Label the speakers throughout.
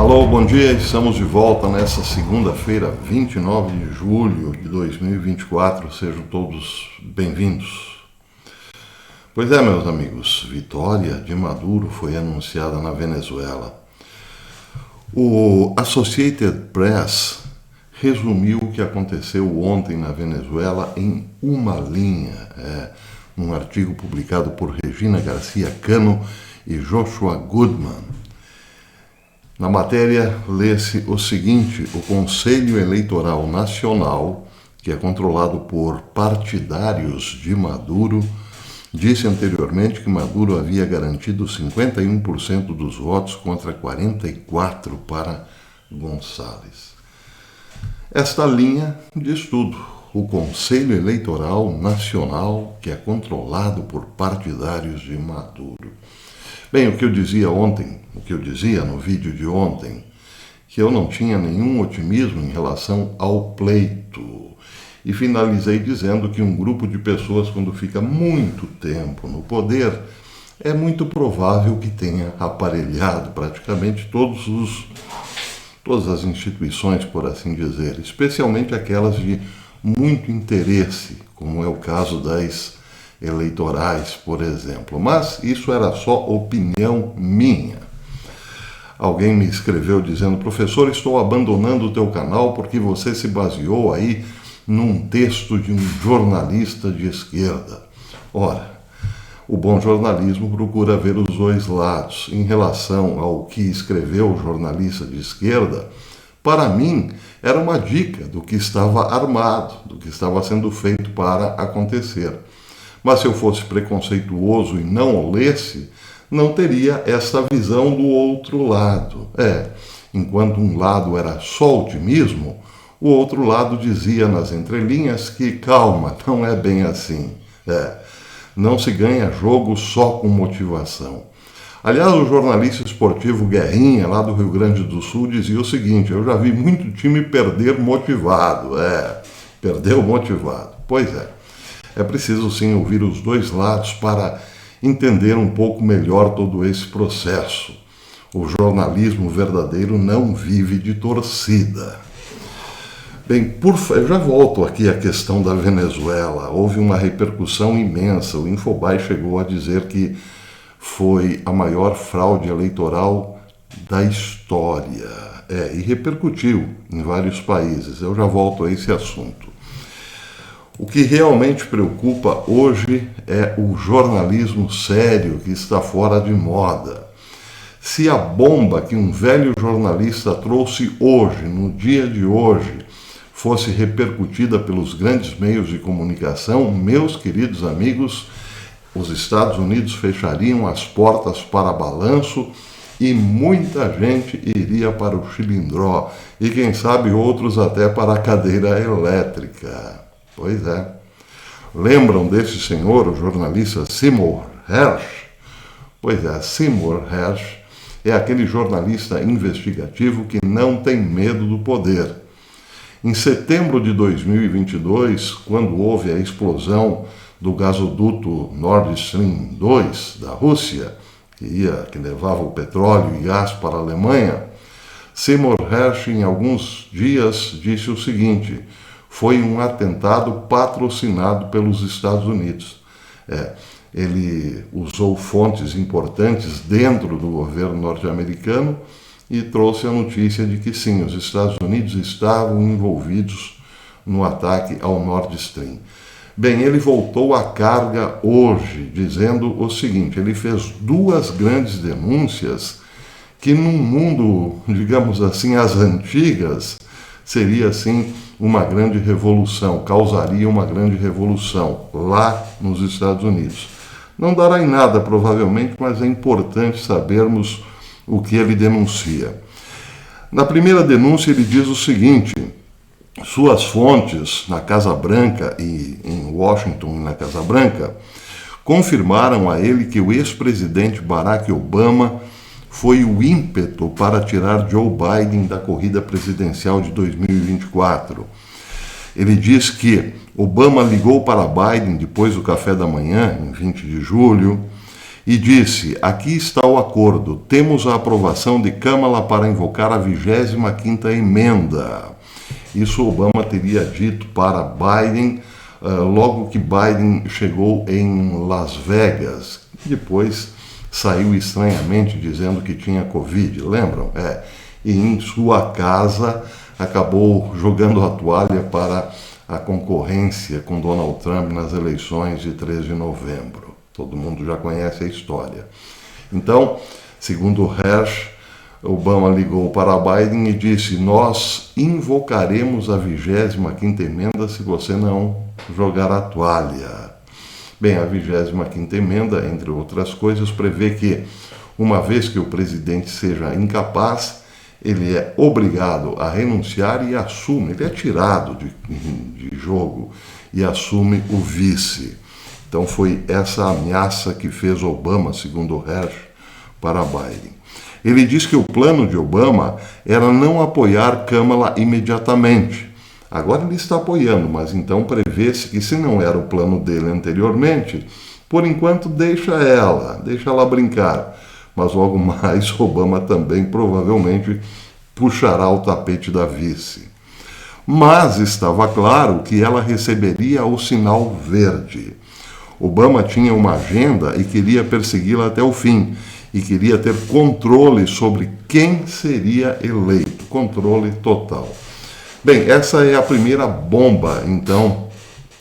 Speaker 1: Alô, bom dia, estamos de volta nessa segunda-feira, 29 de julho de 2024, sejam todos bem-vindos. Pois é, meus amigos, vitória de Maduro foi anunciada na Venezuela. O Associated Press resumiu o que aconteceu ontem na Venezuela em uma linha, num artigo publicado por Regina Garcia Cano e Joshua Goodman. Na matéria, lê-se o seguinte: o Conselho Eleitoral Nacional, que é controlado por partidários de Maduro, disse anteriormente que Maduro havia garantido 51% dos votos contra 44% para Gonçalves. Esta linha diz tudo. O Conselho Eleitoral Nacional, que é controlado por partidários de Maduro. Bem, o que eu dizia no vídeo de ontem, que eu não tinha nenhum otimismo em relação ao pleito. E finalizei dizendo que um grupo de pessoas, quando fica muito tempo no poder, é muito provável que tenha aparelhado praticamente todas as instituições, por assim dizer, especialmente aquelas de muito interesse, como é o caso das eleitorais, por exemplo. Mas isso era só opinião minha. Alguém me escreveu dizendo: professor, estou abandonando o teu canal porque você se baseou aí num texto de um jornalista de esquerda. Ora, o bom jornalismo procura ver os dois lados. Em relação ao que escreveu o jornalista de esquerda, para mim era uma dica do que estava armado, do que estava sendo feito para acontecer. Mas se eu fosse preconceituoso e não o lesse, não teria essa visão do outro lado. Enquanto um lado era só otimismo, o outro lado dizia nas entrelinhas que calma, não é bem assim. Não se ganha jogo só com motivação. Aliás, o jornalista esportivo Guerrinha, lá do Rio Grande do Sul, dizia o seguinte: eu já vi muito time perder motivado. Perdeu motivado. Pois é. É preciso sim ouvir os dois lados para entender um pouco melhor todo esse processo. O jornalismo verdadeiro não vive de torcida. Bem, eu já volto aqui à questão da Venezuela. Houve uma repercussão imensa. O Infobae chegou a dizer que foi a maior fraude eleitoral da história. E repercutiu em vários países. Eu já volto a esse assunto. O que realmente preocupa hoje é o jornalismo sério que está fora de moda. Se a bomba que um velho jornalista trouxe hoje, no dia de hoje, fosse repercutida pelos grandes meios de comunicação, meus queridos amigos, os Estados Unidos fechariam as portas para balanço e muita gente iria para o chilindró e quem sabe outros até para a cadeira elétrica. Pois é. Lembram desse senhor, o jornalista Seymour Hersh? Pois é, Seymour Hersh é aquele jornalista investigativo que não tem medo do poder. Em setembro de 2022, quando houve a explosão do gasoduto Nord Stream 2 da Rússia, que levava o petróleo e gás para a Alemanha, Seymour Hersh, em alguns dias, disse o seguinte: foi um atentado patrocinado pelos Estados Unidos. Ele usou fontes importantes dentro do governo norte-americano e trouxe a notícia de que sim, os Estados Unidos estavam envolvidos no ataque ao Nord Stream. Bem, ele voltou à carga hoje, dizendo o seguinte: ele fez duas grandes denúncias que num mundo, digamos assim, as antigas, seria assim uma grande revolução, causaria uma grande revolução lá nos Estados Unidos. Não dará em nada, provavelmente, mas é importante sabermos o que ele denuncia. Na primeira denúncia ele diz o seguinte: suas fontes na Casa Branca e em Washington, na Casa Branca, confirmaram a ele que o ex-presidente Barack Obama foi o ímpeto para tirar Joe Biden da corrida presidencial de 2024. Ele diz que Obama ligou para Biden depois do café da manhã, em 20 de julho, e disse: aqui está o acordo, temos a aprovação de Câmara para invocar a 25ª emenda. Isso Obama teria dito para Biden logo que Biden chegou em Las Vegas. Depois saiu estranhamente dizendo que tinha Covid, lembram? E em sua casa acabou jogando a toalha para a concorrência com Donald Trump nas eleições de 3 de novembro. Todo mundo já conhece a história. Então, segundo Hersh, Obama ligou para Biden e disse: nós invocaremos a 25ª emenda se você não jogar a toalha. Bem, a 25ª emenda, entre outras coisas, prevê que, uma vez que o presidente seja incapaz, ele é obrigado a renunciar e assume, ele é tirado de jogo e assume o vice. Então foi essa ameaça que fez Obama, segundo Hersh, para Biden. Ele diz que o plano de Obama era não apoiar Kamala imediatamente. Agora ele está apoiando, mas então prevê-se que, se não era o plano dele anteriormente, por enquanto deixa ela brincar. Mas logo mais Obama também provavelmente puxará o tapete da vice. Mas estava claro que ela receberia o sinal verde. Obama tinha uma agenda e queria persegui-la até o fim, e queria ter controle sobre quem seria eleito, controle total. Bem, essa é a primeira bomba, então,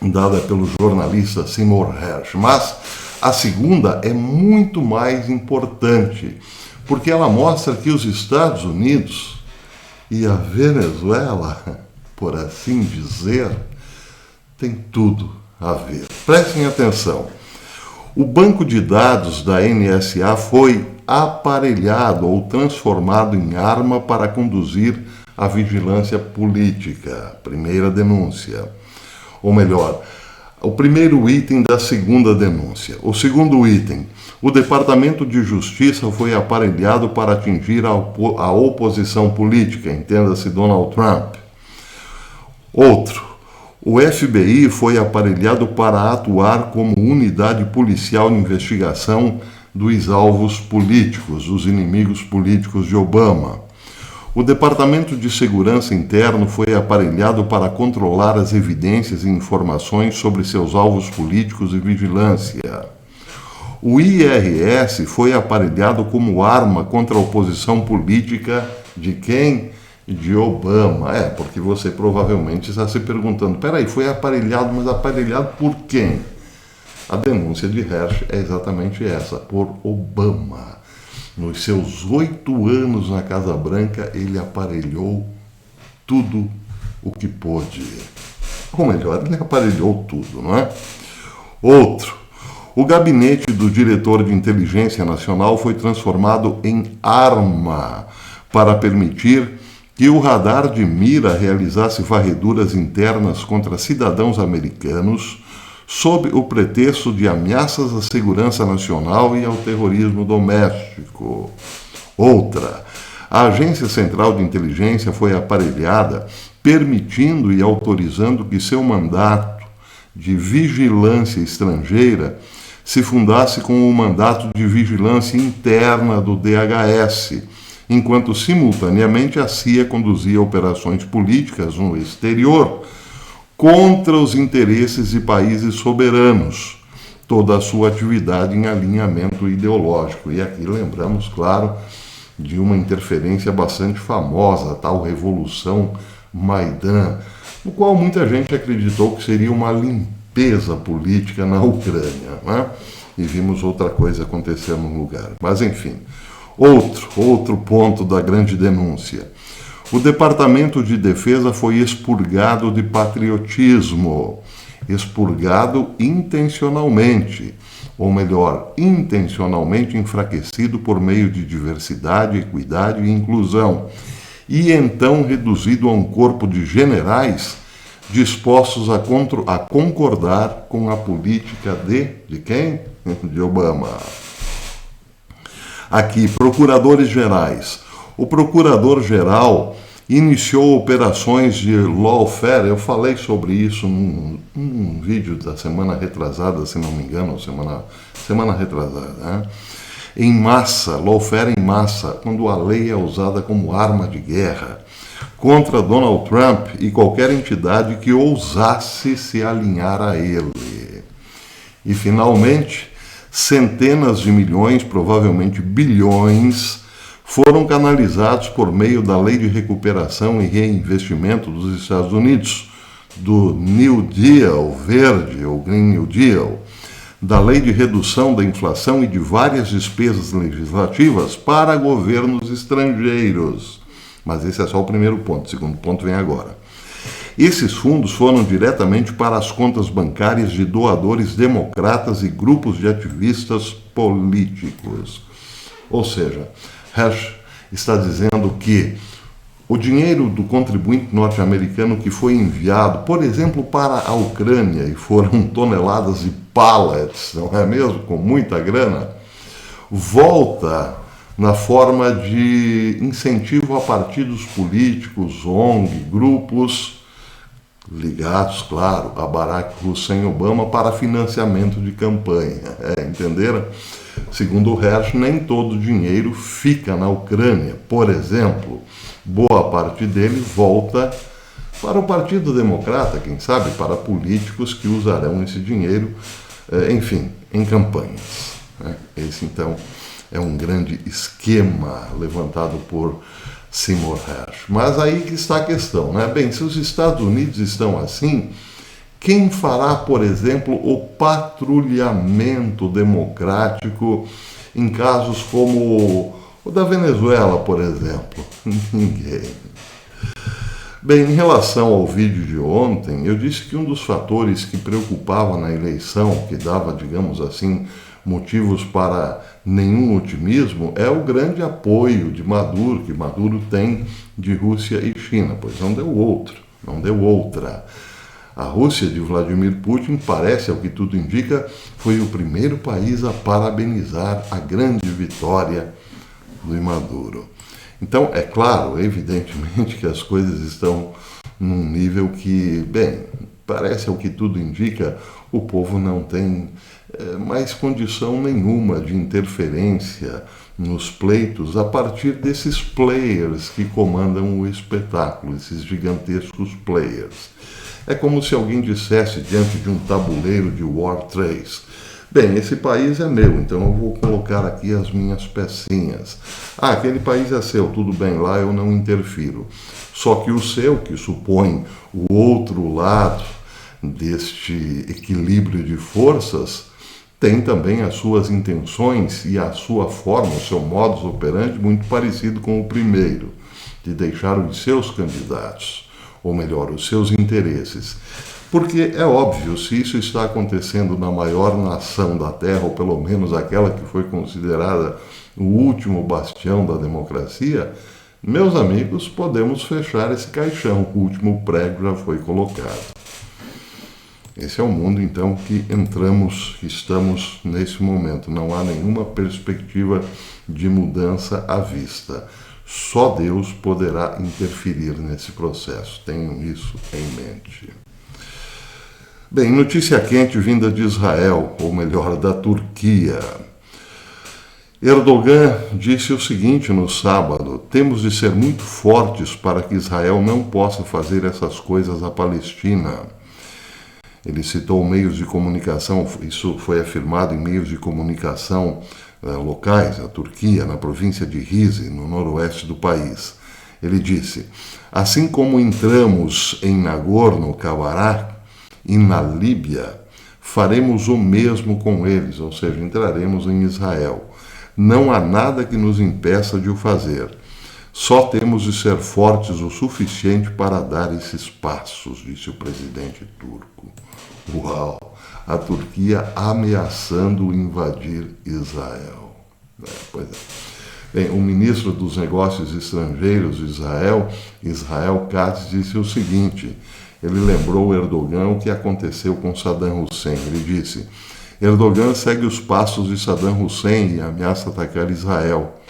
Speaker 1: dada pelo jornalista Seymour Hersh, mas a segunda é muito mais importante, porque ela mostra que os Estados Unidos e a Venezuela, por assim dizer, tem tudo a ver. Prestem atenção. O banco de dados da NSA foi aparelhado ou transformado em arma para conduzir a vigilância política. Primeira denúncia. Ou melhor, o primeiro item da segunda denúncia. O segundo item: o Departamento de Justiça foi aparelhado para atingir a oposição política, entenda-se Donald Trump. Outro: o FBI foi aparelhado para atuar como unidade policial de investigação dos alvos políticos, dos inimigos políticos de Obama. O Departamento de Segurança Interno foi aparelhado para controlar as evidências e informações sobre seus alvos políticos e vigilância. O IRS foi aparelhado como arma contra a oposição política de quem? De Obama. Porque você provavelmente está se perguntando: peraí, foi aparelhado, mas aparelhado por quem? A denúncia de Hersh é exatamente essa: por Obama. Nos seus 8 anos na Casa Branca, ele aparelhou tudo o que pôde. Ou melhor, ele aparelhou tudo, não é? Outro: o gabinete do diretor de inteligência nacional foi transformado em arma para permitir que o radar de mira realizasse varreduras internas contra cidadãos americanos sob o pretexto de ameaças à segurança nacional e ao terrorismo doméstico. Outra: a Agência Central de Inteligência foi aparelhada, permitindo e autorizando que seu mandato de vigilância estrangeira se fundasse com o mandato de vigilância interna do DHS, enquanto simultaneamente a CIA conduzia operações políticas no exterior contra os interesses de países soberanos, toda a sua atividade em alinhamento ideológico. E aqui lembramos, claro, de uma interferência bastante famosa, a tal Revolução Maidan, no qual muita gente acreditou que seria uma limpeza política na Ucrânia, né? E vimos outra coisa acontecer no lugar. Mas enfim, outro ponto da grande denúncia: o Departamento de Defesa foi expurgado de patriotismo, expurgado intencionalmente, ou melhor, intencionalmente enfraquecido por meio de diversidade, equidade e inclusão, e então reduzido a um corpo de generais dispostos a concordar com a política de quem? De Obama. Aqui, procuradores gerais. O procurador-geral iniciou operações de lawfare. Eu falei sobre isso num vídeo da semana retrasada, se não me engano, semana retrasada, né? Em massa, lawfare em massa, quando a lei é usada como arma de guerra contra Donald Trump e qualquer entidade que ousasse se alinhar a ele. E, finalmente, centenas de milhões, provavelmente bilhões, foram canalizados por meio da Lei de Recuperação e Reinvestimento dos Estados Unidos, do New Deal verde, ou Green New Deal, da Lei de Redução da Inflação e de várias despesas legislativas para governos estrangeiros. Mas esse é só o primeiro ponto, o segundo ponto vem agora. Esses fundos foram diretamente para as contas bancárias de doadores democratas e grupos de ativistas políticos. Ou seja, Hersh está dizendo que o dinheiro do contribuinte norte-americano que foi enviado, por exemplo, para a Ucrânia, e foram toneladas de pallets, não é mesmo? Com muita grana, volta na forma de incentivo a partidos políticos, ONG, grupos ligados, claro, a Barack Hussein Obama para financiamento de campanha. Entenderam? Segundo o Hersh, nem todo o dinheiro fica na Ucrânia. Por exemplo, boa parte dele volta para o Partido Democrata, quem sabe, para políticos que usarão esse dinheiro, enfim, em campanhas. Esse, então, é um grande esquema levantado por Seymour Hersh. Mas aí que está a questão, né? Bem, se os Estados Unidos estão assim, quem fará, por exemplo, o patrulhamento democrático em casos como o da Venezuela, por exemplo? Ninguém. Bem, em relação ao vídeo de ontem, eu disse que um dos fatores que preocupava na eleição, que dava, digamos assim, motivos para nenhum otimismo, é o grande apoio de Maduro, que Maduro tem de Rússia e China, pois não deu outra. A Rússia de Vladimir Putin, parece, ao que tudo indica, foi o primeiro país a parabenizar a grande vitória do Maduro. Então, é claro, evidentemente, que as coisas estão num nível que, bem, parece, ao que tudo indica, o povo não tem mais condição nenhuma de interferência nos pleitos a partir desses players que comandam o espetáculo, esses gigantescos players. É como se alguém dissesse diante de um tabuleiro de War 3, bem, esse país é meu, então eu vou colocar aqui as minhas pecinhas. Ah, aquele país é seu, tudo bem, lá eu não interfiro. Só que o seu, que supõe o outro lado deste equilíbrio de forças, tem também as suas intenções e a sua forma, o seu modus operandi muito parecido com o primeiro, de deixar os seus candidatos, ou melhor, os seus interesses. Porque é óbvio, se isso está acontecendo na maior nação da Terra, ou pelo menos aquela que foi considerada o último bastião da democracia, meus amigos, podemos fechar esse caixão, o último prego já foi colocado. Esse é o mundo, então, que estamos nesse momento. Não há nenhuma perspectiva de mudança à vista. Só Deus poderá interferir nesse processo. Tenham isso em mente. Bem, notícia quente vinda de Israel, ou melhor, da Turquia. Erdogan disse o seguinte no sábado: temos de ser muito fortes para que Israel não possa fazer essas coisas à Palestina. Ele citou meios de comunicação, isso foi afirmado em meios de comunicação locais, na Turquia, na província de Rize, no noroeste do país. Ele disse: assim como entramos em Nagorno-Karabakh e na Líbia, faremos o mesmo com eles, ou seja, entraremos em Israel. Não há nada que nos impeça de o fazer. Só temos de ser fortes o suficiente para dar esses passos, disse o presidente turco. Uau! A Turquia ameaçando invadir Israel. Pois é. Bem, o ministro dos Negócios Estrangeiros de Israel, Israel Katz, disse o seguinte: ele lembrou Erdogan o que aconteceu com Saddam Hussein. Ele disse: Erdogan segue os passos de Saddam Hussein e ameaça atacar Israel.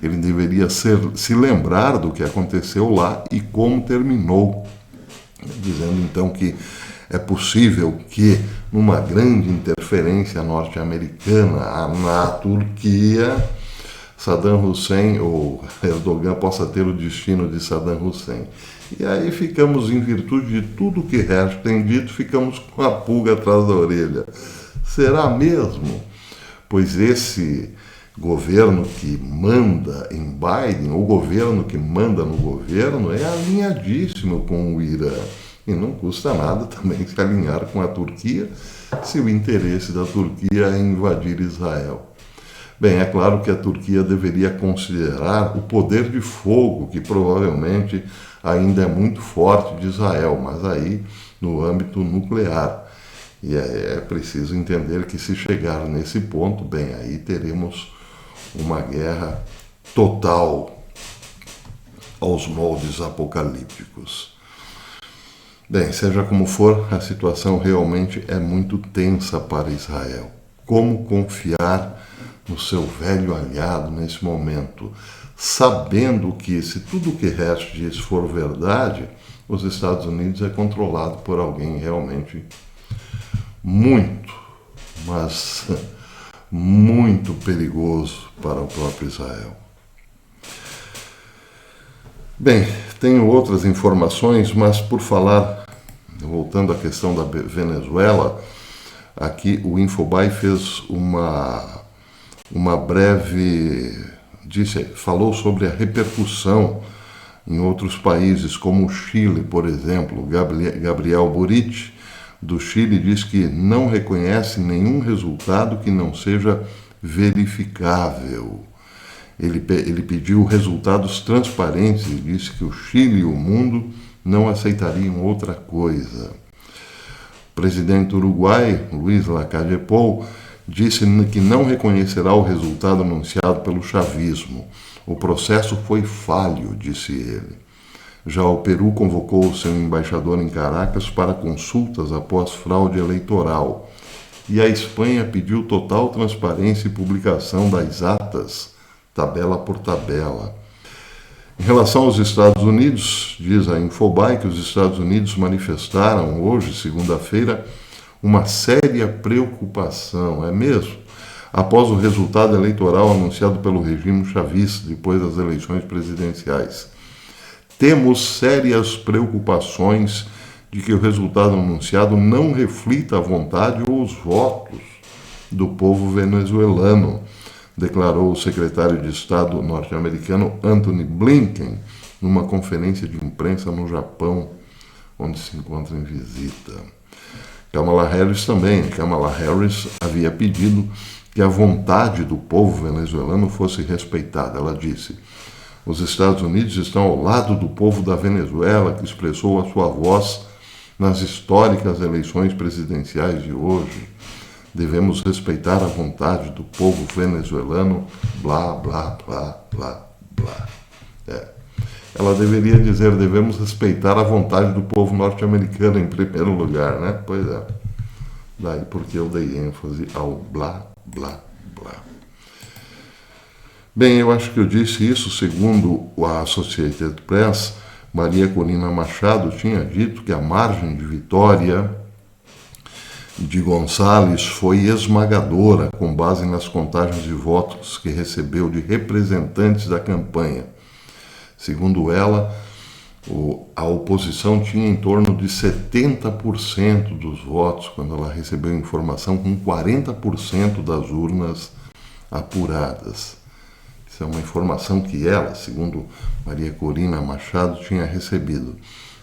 Speaker 1: ele deveria se lembrar do que aconteceu lá e como terminou, dizendo então que é possível que, numa grande interferência norte-americana na Turquia, Saddam Hussein ou Erdogan possa ter o destino de Saddam Hussein. E aí ficamos, em virtude de tudo que Hersh tem dito, ficamos com a pulga atrás da orelha. Será mesmo? Pois esse governo que manda em Biden, o governo que manda no governo, é alinhadíssimo com o Irã. E não custa nada também se alinhar com a Turquia, se o interesse da Turquia é invadir Israel. Bem, é claro que a Turquia deveria considerar o poder de fogo, que provavelmente ainda é muito forte de Israel, mas aí no âmbito nuclear. E é preciso entender que se chegar nesse ponto, bem, aí teremos uma guerra total aos moldes apocalípticos. Bem, seja como for, a situação realmente é muito tensa para Israel. Como confiar no seu velho aliado nesse momento, sabendo que, se tudo o que Hersh diz for verdade, os Estados Unidos é controlado por alguém realmente muito, mas muito perigoso para o próprio Israel. Bem, tenho outras informações, mas por falar, voltando à questão da Venezuela, aqui o Infobae fez uma breve, falou sobre a repercussão em outros países, como o Chile, por exemplo. Gabriel Boric, do Chile, diz que não reconhece nenhum resultado que não seja verificável. Ele pediu resultados transparentes e disse que o Chile e o mundo não aceitariam outra coisa. O presidente do Uruguai, Luiz Lacalle Pou, disse que não reconhecerá o resultado anunciado pelo chavismo. O processo foi falho, disse ele. Já o Peru convocou o seu embaixador em Caracas para consultas após fraude eleitoral. E a Espanha pediu total transparência e publicação das atas, tabela por tabela. Em relação aos Estados Unidos, diz a Infobae que os Estados Unidos manifestaram hoje, segunda-feira, uma séria preocupação, é mesmo? Após o resultado eleitoral anunciado pelo regime chavista depois das eleições presidenciais. Temos sérias preocupações de que o resultado anunciado não reflita a vontade ou os votos do povo venezuelano, declarou o secretário de Estado norte-americano Antony Blinken numa conferência de imprensa no Japão, onde se encontra em visita. Kamala Harris também. Kamala Harris havia pedido que a vontade do povo venezuelano fosse respeitada. Ela disse: os Estados Unidos estão ao lado do povo da Venezuela, que expressou a sua voz nas históricas eleições presidenciais de hoje. Devemos respeitar a vontade do povo venezuelano, blá, blá, blá, blá, blá. Ela deveria dizer: devemos respeitar a vontade do povo norte-americano em primeiro lugar, né? Pois é. Daí porque eu dei ênfase ao blá, blá, blá. Bem, eu acho que eu disse isso segundo a Associated Press. Maria Corina Machado tinha dito que a margem de vitória de Gonçalves foi esmagadora, com base nas contagens de votos que recebeu de representantes da campanha. Segundo ela, a oposição tinha em torno de 70% dos votos, quando ela recebeu informação, com 40% das urnas apuradas. Isso é uma informação que ela, segundo Maria Corina Machado, tinha recebido.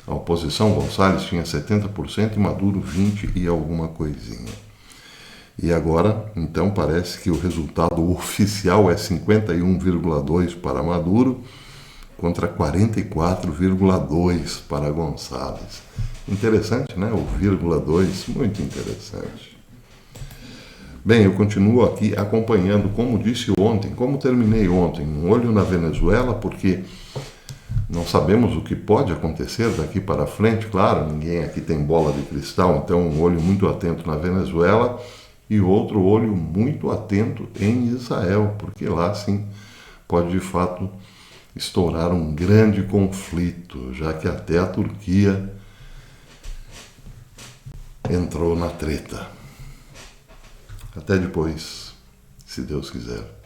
Speaker 1: A oposição, Gonçalves, tinha 70% e Maduro 20% e alguma coisinha. E agora, então, parece que o resultado oficial é 51,2% para Maduro contra 44,2% para Gonçalves. Interessante, né? O 0,2%, muito interessante. Bem, eu continuo aqui acompanhando, como disse ontem, como terminei ontem, um olho na Venezuela, porque não sabemos o que pode acontecer daqui para frente, claro, ninguém aqui tem bola de cristal, então um olho muito atento na Venezuela e outro olho muito atento em Israel, porque lá sim pode de fato estourar um grande conflito, já que até a Turquia entrou na treta. Até depois, se Deus quiser.